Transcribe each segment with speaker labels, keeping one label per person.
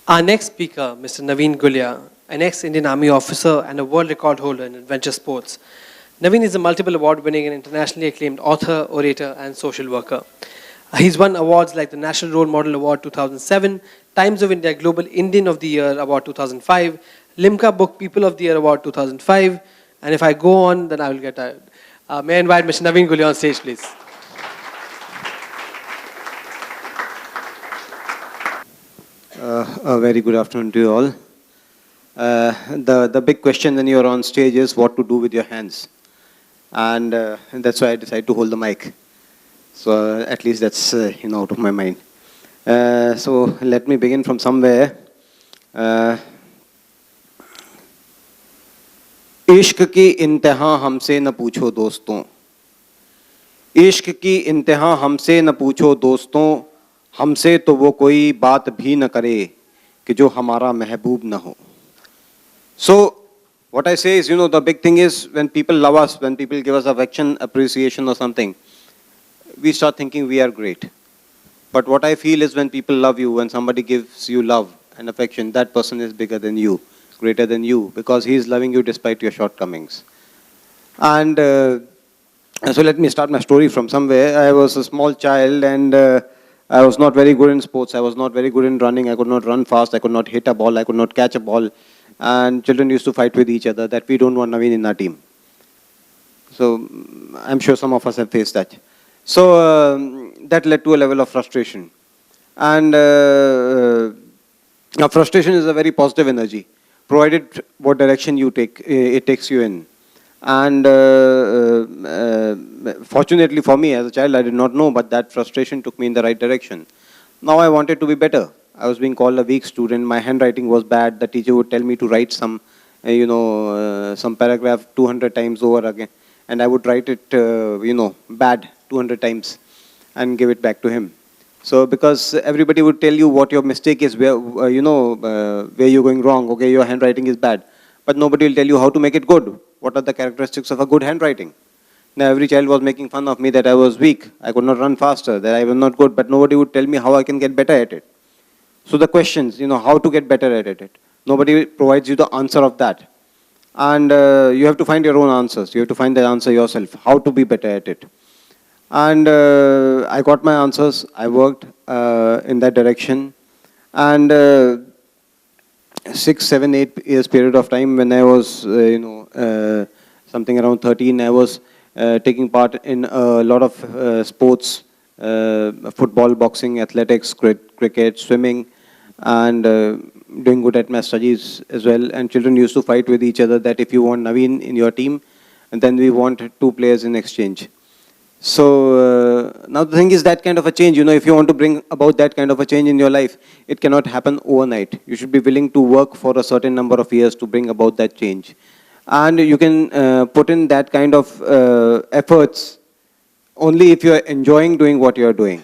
Speaker 1: Our next speaker, Mr. Navin Gulia, an ex-Indian Army officer and a world record holder in adventure sports. Navin is a multiple award-winning and internationally acclaimed author, orator, and social worker. He's won awards like the National Role Model Award 2007, Times of India Global Indian of the Year Award 2005, Limca Book People of the Year Award 2005, and if I go on, then I will get tired. May I invite Mr. Navin Gulia on stage, please.
Speaker 2: A very good afternoon to you all. The big question when you're on stage is what to do with your hands. And that's why I decided to hold the mic. So at least that's out of my mind. So let me begin from somewhere. इश्क की इंतहा हमसे न पूछो दोस्तों, इश्क की इंतहा हमसे न पूछो दोस्तों, हमसे तो वो कोई बात भी न करे कि जो हमारा महबूब न हो. So what I say is, the big thing is when people love us, when people give us affection, appreciation or something, we start thinking we are great. But what I feel is when people love you, when somebody gives you love and affection, that person is bigger than you, greater than you, because he is loving you despite your shortcomings. And so let me start my story from somewhere. I was a small child and I was not very good in sports. I was not very good in running. I could not run fast. I could not hit a ball. I could not catch a ball. And children used to fight with each other that we don't want Navin in our team. So I'm sure some of us have faced that. So that led to a level of frustration. And now frustration is a very positive energy, provided what direction you take, it takes you in. And fortunately for me, as a child, I did not know, but that frustration took me in the right direction. Now I wanted to be better. I was being called a weak student. My handwriting was bad. The teacher would tell me to write some, some paragraph 200 times over again. And I would write it, bad 200 times and give it back to him. So because everybody would tell you what your mistake is, where, where you're going wrong. Okay, your handwriting is bad. But nobody will tell you how to make it good. What are the characteristics of a good handwriting? Now every child was making fun of me that I was weak. I could not run faster, that I was not good. But nobody would tell me how I can get better at it. So the questions, how to get better at it. Nobody provides you the answer of that. And you have to find your own answers. You have to find the answer yourself, how to be better at it. And I got my answers. I worked in that direction. And 6, 7, 8 years period of time when I was, something around 13, I was taking part in a lot of sports, football, boxing, athletics, cricket, swimming, and doing good at my studies as well. And children used to fight with each other that if you want Navin in your team, and then we want 2 players in exchange. So now the thing is that kind of a change, if you want to bring about that kind of a change in your life, it cannot happen overnight. You should be willing to work for a certain number of years to bring about that change. And you can put in that kind of efforts only if you are enjoying doing what you are doing.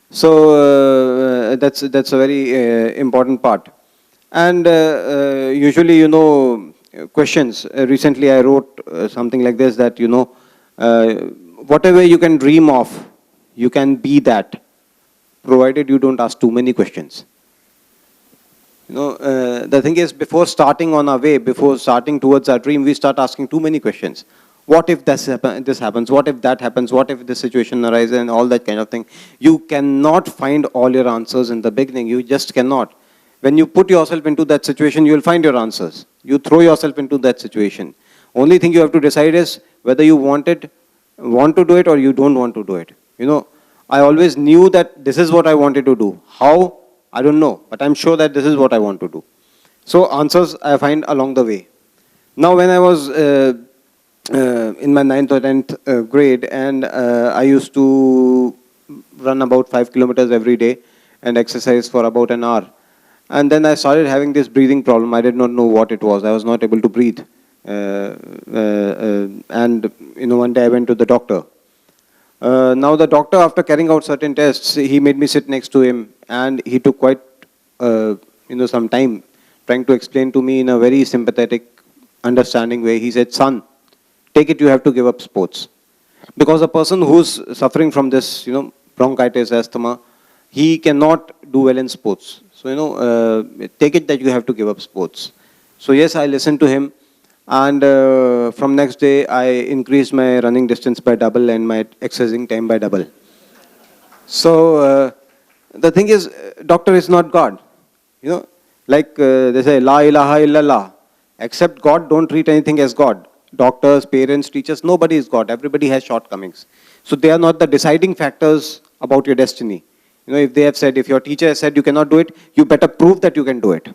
Speaker 2: So that's a very important part. And usually, questions. Recently I wrote something like this that, whatever you can dream of, you can be that, provided you don't ask too many questions. The thing is, before starting on our way, before starting towards our dream, we start asking too many questions. What if this happens? What if that happens? What if this situation arises? And all that kind of thing. You cannot find all your answers in the beginning. You just cannot. When you put yourself into that situation, you will find your answers. You throw yourself into that situation. Only thing you have to decide is whether you want to do it or you don't want to do it. I always knew that this is what I wanted to do. How? I don't know, but I'm sure that this is what I want to do. So answers I find along the way. Now when I was in my 9th or 10th grade, and I used to run about 5 kilometers every day and exercise for about an hour. And then I started having this breathing problem. I did not know what it was. I was not able to breathe. And one day I went to the doctor. Now the doctor, after carrying out certain tests, he made me sit next to him, and he took quite some time trying to explain to me in a very sympathetic, understanding way. He said, "Son, take it, you have to give up sports." Because a person who's suffering from this, bronchitis, asthma, he cannot do well in sports. So, take it that you have to give up sports. So yes, I listened to him. And from next day, I increased my running distance by double and my exercising time by double. So the thing is, doctor is not God. Like they say, La ilaha illallah. Except God, don't treat anything as God. Doctors, parents, teachers, nobody is God. Everybody has shortcomings. So they are not the deciding factors about your destiny. If they have said, if your teacher has said you cannot do it, you better prove that you can do it.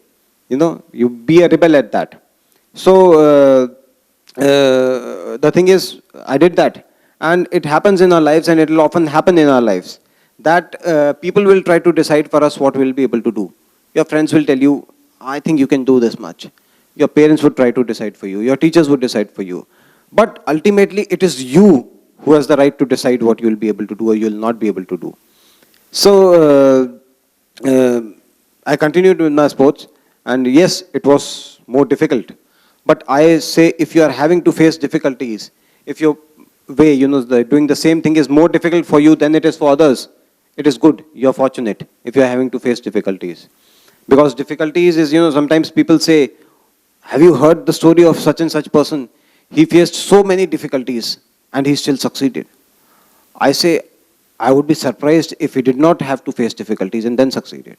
Speaker 2: You be a rebel at that. So the thing is, I did that. And it happens in our lives, and it will often happen in our lives, that people will try to decide for us what we'll be able to do. Your friends will tell you, I think you can do this much. Your parents would try to decide for you. Your teachers would decide for you. But ultimately, it is you who has the right to decide what you will be able to do or you will not be able to do. So I continued with my sports, and yes, it was more difficult. But I say, if you are having to face difficulties, if your way, doing the same thing is more difficult for you than it is for others, it is good. You're fortunate if you're having to face difficulties. Because difficulties is, sometimes people say, have you heard the story of such and such person? He faced so many difficulties and he still succeeded. I say, I would be surprised if he did not have to face difficulties and then succeeded.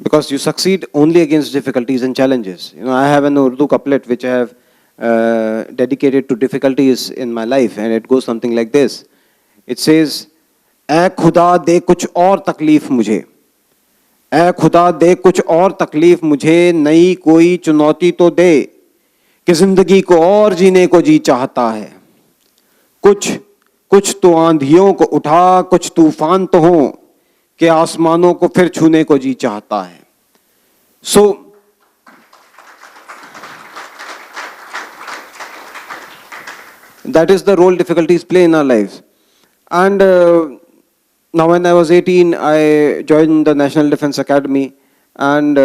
Speaker 2: Because you succeed only against difficulties and challenges. I have an Urdu couplet which I have dedicated to difficulties in my life, and it goes something like this. It says, "ऐ खुदा दे कुछ और तकलीफ मुझे, ऐ खुदा दे कुछ और तकलीफ मुझे, नई कोई चुनौती तो दे, कि जिंदगी को और जीने को जी चाहता है। कुछ तो आंधियों को उठा, कुछ तूफान तो हो, कि आसमानों को फिर छूने को जी चाहता है." So that is the role difficulties play in our lives. And now when I was 18, I joined the National Defense Academy, and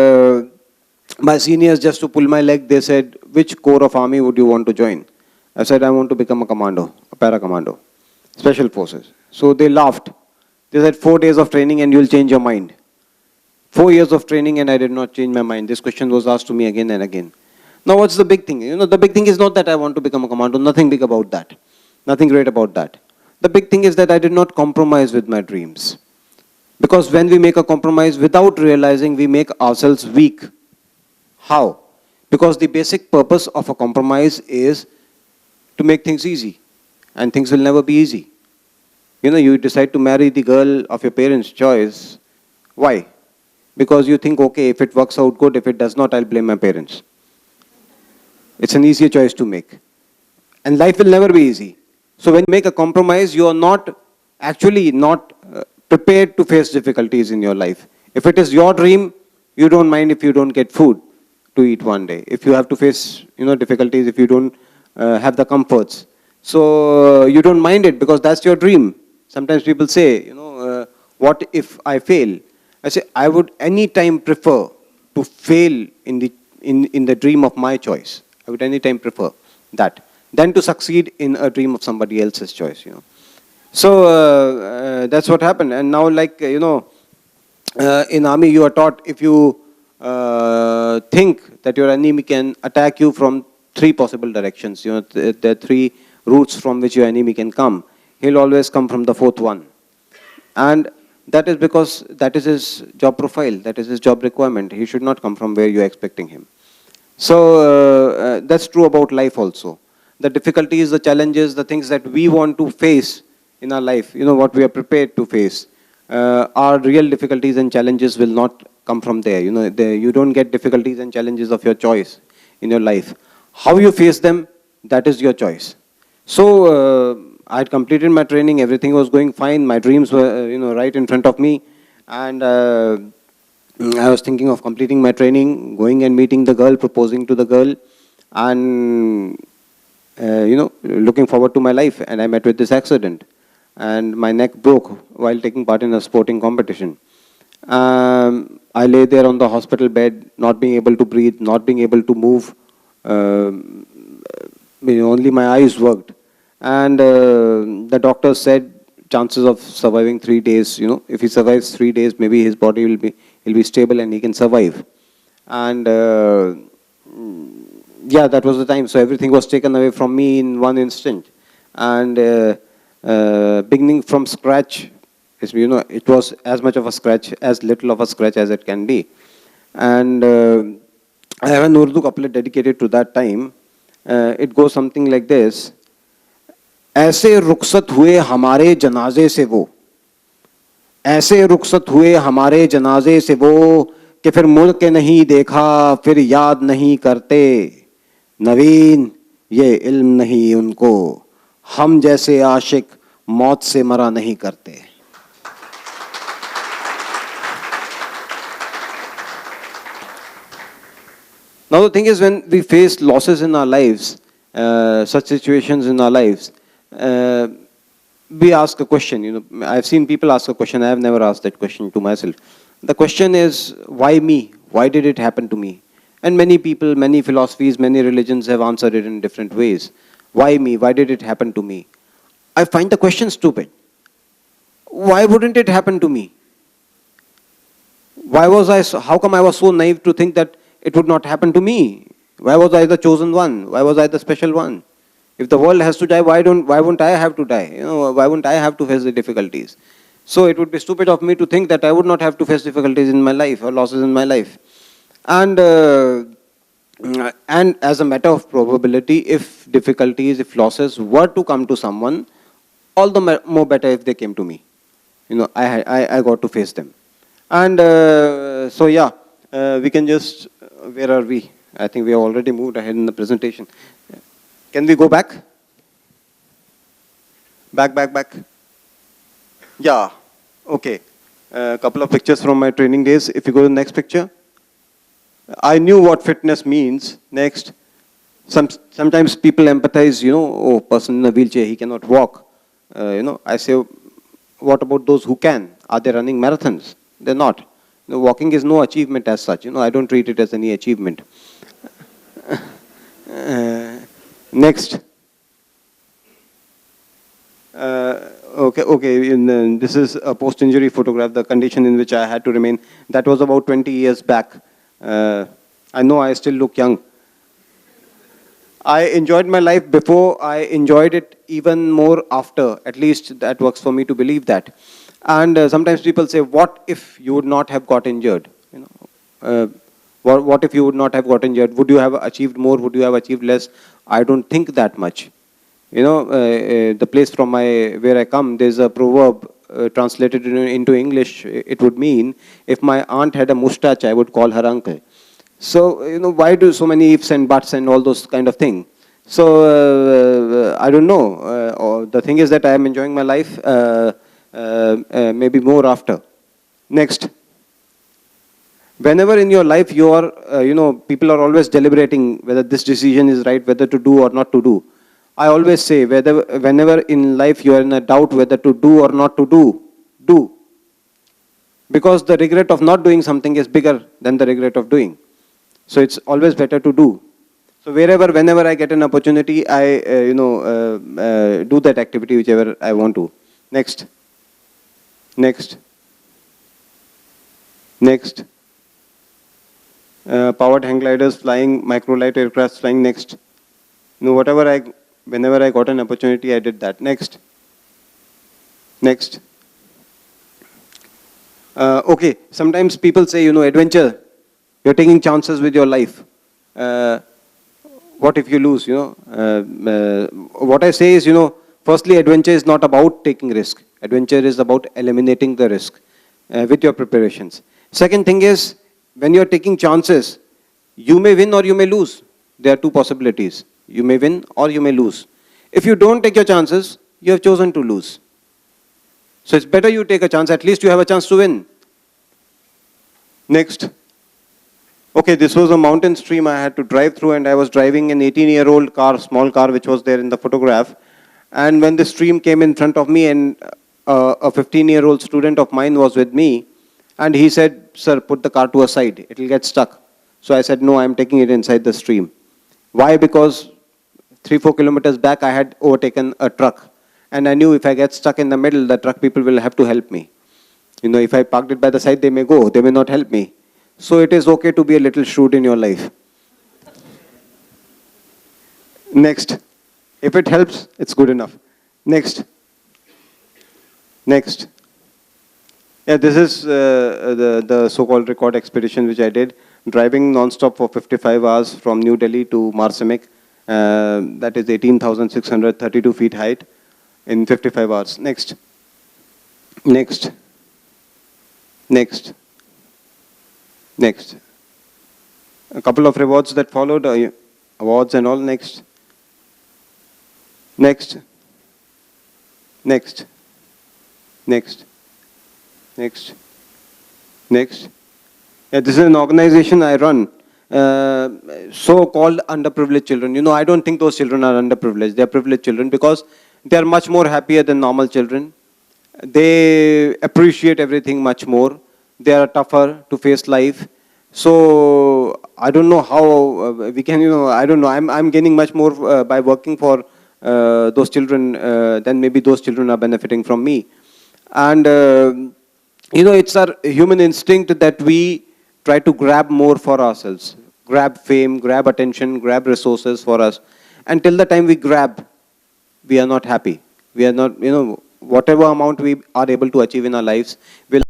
Speaker 2: my seniors, just to pull my leg, they said, which corps of army would you want to join? I said, I want to become a commando, a para-commando, special forces. So they laughed. They said, 4 days of training and you'll change your mind. 4 years of training and I did not change my mind. This question was asked to me again and again. Now what's the big thing? The big thing is not that I want to become a commando. Nothing big about that. Nothing great about that. The big thing is that I did not compromise with my dreams. Because when we make a compromise without realizing, we make ourselves weak. How? Because the basic purpose of a compromise is to make things easy. And things will never be easy. You decide to marry the girl of your parents' choice. Why? Because you think, okay, if it works out good, if it does not, I'll blame my parents. It's an easier choice to make. And life will never be easy. So when you make a compromise, you are not prepared to face difficulties in your life. If it is your dream, you don't mind if you don't get food to eat one day. If you have to face difficulties, if you don't have the comforts. So you don't mind it because that's your dream. Sometimes people say, what if I fail? I say, I would any time prefer to fail in the dream of my choice. I would any time prefer that than to succeed in a dream of somebody else's choice. So that's what happened. And now, like in army, you are taught, if you think that your enemy can attack you from 3 possible directions. There are 3 routes from which your enemy can come. He'll always come from the 4th one. And that is because that is his job profile, that is his job requirement. He should not come from where you're expecting him. So that's true about life also. The difficulties, the challenges, the things that we want to face in our life, what we are prepared to face, our real difficulties and challenges will not come from there. You don't get difficulties and challenges of your choice in your life. How you face them, that is your choice. So I had completed my training, everything was going fine, my dreams were right in front of me, and I was thinking of completing my training, going and meeting the girl, proposing to the girl, and looking forward to my life. And I met with this accident, and my neck broke while taking part in a sporting competition. I lay there on the hospital bed, not being able to breathe, not being able to move. Only my eyes worked. And the doctor said chances of surviving 3 days, if he survives 3 days, maybe his body will be he'll be stable and he can survive. And yeah, that was the time. So everything was taken away from me in one instant. And beginning from scratch, it was as much of a scratch, as little of a scratch as it can be. And I have an Urdu couplet dedicated to that time. It goes something like this. ऐसे रुखसत हुए हमारे जनाजे से वो, ऐसे रुखसत हुए हमारे जनाजे से वो कि फिर मुड़ के नहीं देखा, फिर याद नहीं करते। नवीन ये इल्म नहीं उनको, हम जैसे आशिक मौत से मरा नहीं करते। Now the thing is, when we face losses in our lives, such situations in our lives, we ask a question. I've seen people ask a question. I have never asked that question to myself. The question is, why me? Why did it happen to me? And many people, many philosophies, many religions have answered it in different ways. Why me? Why did it happen to me? I find the question stupid. Why wouldn't it happen to me? How come I was so naive to think that it would not happen to me? Why was I the chosen one? Why was I the special one? If the world has to die, why won't I have to die? Why won't I have to face the difficulties? So it would be stupid of me to think that I would not have to face difficulties in my life or losses in my life. And as a matter of probability, if difficulties, if losses were to come to someone, all the more better if they came to me. I got to face them. And so yeah, we can just, where are we? I think we have already moved ahead in the presentation. Can we go back? Back. Yeah, okay. A couple of pictures from my training days. If you go to the next picture. I knew what fitness means. Next. Sometimes people empathize, oh, person in a wheelchair, he cannot walk. I say, what about those who can? Are they running marathons? They're not. Walking is no achievement as such. I don't treat it as any achievement. Next. Okay. This is a post-injury photograph, the condition in which I had to remain. That was about 20 years back. I know I still look young. I enjoyed my life before, I enjoyed it even more after. At least that works for me to believe that. And sometimes people say, what if you would not have got injured? What if you would not have got injured? Would you have achieved more? Would you have achieved less? I don't think that much. The place from where I come, there's a proverb translated into English. It would mean, if my aunt had a mustache, I would call her uncle. So, why do so many ifs and buts and all those kind of things? So, I don't know. The thing is that I am enjoying my life, maybe more after. Next. Whenever in your life you are, people are always deliberating whether this decision is right, whether to do or not to do. I always say, whenever in life you are in a doubt whether to do or not to do, do. Because the regret of not doing something is bigger than the regret of doing. So it's always better to do. So whenever I get an opportunity, I, do that activity whichever I want to. Next. Powered hang gliders flying, microlight aircraft flying. Next. Whenever I got an opportunity, I did that. Next. Okay, sometimes people say, adventure. You're taking chances with your life. What if you lose, What I say is, firstly, adventure is not about taking risk. Adventure is about eliminating the risk with your preparations. Second thing is, when you're taking chances, you may win or you may lose. There are two possibilities. You may win or you may lose. If you don't take your chances, you have chosen to lose. So it's better you take a chance. At least you have a chance to win. Next. Okay, this was a mountain stream I had to drive through, and I was driving an 18-year-old car, small car, which was there in the photograph. And when the stream came in front of me, and a 15-year-old student of mine was with me, and he said, sir, put the car to a side, it will get stuck. So I said, no, I'm taking it inside the stream. Why? Because 3-4 kilometers back, I had overtaken a truck. And I knew if I get stuck in the middle, the truck people will have to help me. You know, if I parked it by the side, they may go, they may not help me. So it is okay to be a little shrewd in your life. Next. If it helps, it's good enough. Next. Next. Yeah, this is the so-called record expedition which I did, driving non-stop for 55 hours from New Delhi to Marsimek. That is 18,632 feet height in 55 hours. Next. Next. Next. Next. A couple of rewards that followed, awards and all. Next. Next. Next. Next. Next. Next. Yeah, this is an organization I run. So-called underprivileged children. You know, I don't think those children are underprivileged. They are privileged children because they are much more happier than normal children. They appreciate everything much more. They are tougher to face life. So I don't know how we can, you know, I don't know. I'm gaining much more by working for those children than maybe those children are benefiting from me. And you know, it's our human instinct that we try to grab more for ourselves, grab fame, grab attention, grab resources for us. And till the time we grab, we are not happy. We are not, you know, whatever amount we are able to achieve in our lives will